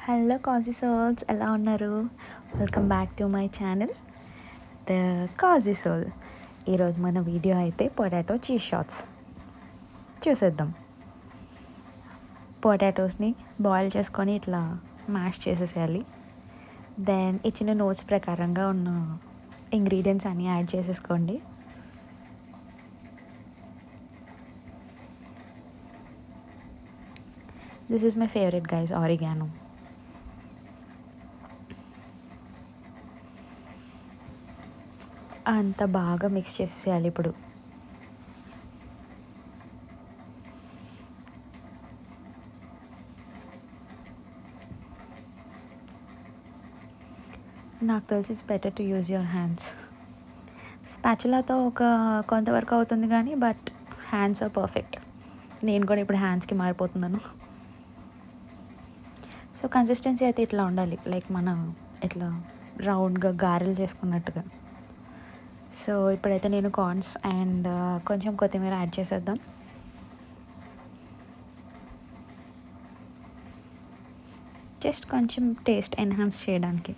Hello కాజీ souls, ఎలా ఉన్నారు? Welcome back to my channel the cozy soul. ఈరోజు మన వీడియో అయితే పొటాటో చీజ్ షాట్స్ చూసేద్దాం. పొటాటోస్ని బాయిల్ చేసుకొని ఇట్లా మ్యాష్ చేసేసేయాలి. దెన్ ఇచ్చిన నోట్స్ ప్రకారంగా ఉన్న ఇంగ్రీడియంట్స్ అన్నీ యాడ్ చేసేసుకోండి. This is my favourite guys, oregano. అంత బాగా మిక్స్ చేసేసేయాలి. ఇప్పుడు నాకు తెలిసి it's better to use your hands. స్పాచులాతో కొంతవరకు అవుతుంది కానీ బట్ హ్యాండ్స్ ఆర్ పర్ఫెక్ట్. నేను కూడా ఇప్పుడు హ్యాండ్స్కి మారిపోతున్నాను. సో కన్సిస్టెన్సీ అయితే ఇట్లా ఉండాలి, లైక్ మన ఇట్లా రౌండ్గా గారెలు చేసుకున్నట్టుగా. సో ఇప్పుడైతే నేను కార్న్స్ అండ్ కొంచెం కొత్తిమీర యాడ్ చేసేద్దాం. జస్ట్ కొంచెం టేస్ట్ ఎన్హాన్స్ చేయడానికి.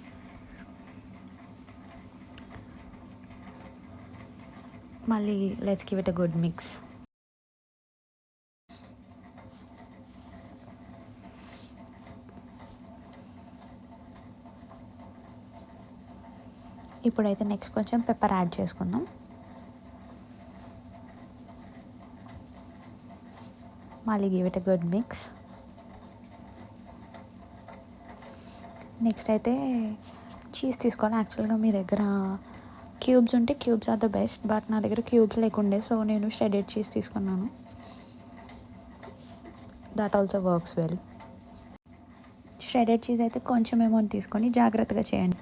మళ్ళీ let's give it a good mix. ఇప్పుడైతే నెక్స్ట్ కొంచెం పెప్పర్ యాడ్ చేసుకుందాం. మళ్ళీ give it a good mix. Next అయితే చీజ్ తీసుకోవాలి. యాక్చువల్గా మీ దగ్గర క్యూబ్స్ ఉంటే cubes are the best, but నా దగ్గర క్యూబ్స్ లేకుండే సో నేను షెడెడ్ చీజ్ తీసుకున్నాను. That also works well. Shredded cheese అయితే కొంచెం అమౌంట్ తీసుకొని జాగ్రత్తగా చేయండి.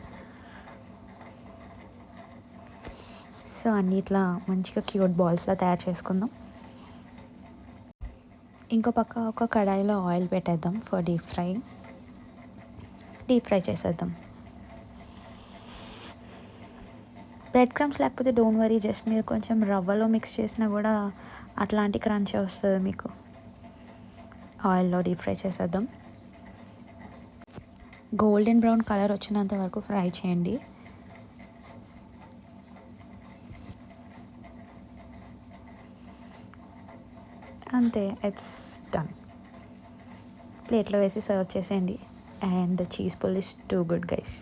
సో అన్నీ ఇట్లా మంచిగా క్యూట్ బాల్స్లో తయారు చేసుకుందాం. ఇంకో పక్క ఒక కడాయిలో ఆయిల్ పెట్టేద్దాం ఫర్ డీప్ ఫ్రై చేసేద్దాం. బ్రెడ్ క్రమ్స్ లేకపోతే డోంట్ వరీ, జస్ట్ మీరు కొంచెం రవ్వలో మిక్స్ చేసినా కూడా అట్లాంటి క్రంచ్ వస్తుంది మీకు. ఆయిల్లో డీప్ ఫ్రై చేసేద్దాం. గోల్డెన్ బ్రౌన్ కలర్ వచ్చినంత వరకు ఫ్రై చేయండి. అంతే, ఇట్స్ డన్. ప్లేట్లో వేసి సర్వ్ చేసేయండి. And the cheese pull is too good guys.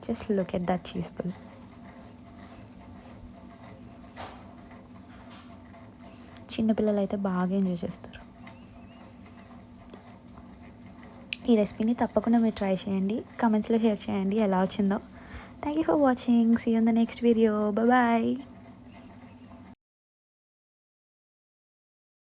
Just look at that cheese pull. చిన్నపిల్లలు అయితే బాగా ఎంజాయ్ చేస్తారు. ఈ రెసిపీని తప్పకుండా మీరు ట్రై చేయండి. కమెంట్స్లో షేర్ చేయండి ఎలా వచ్చిందో. Thank you for watching. See you in the next video. Bye.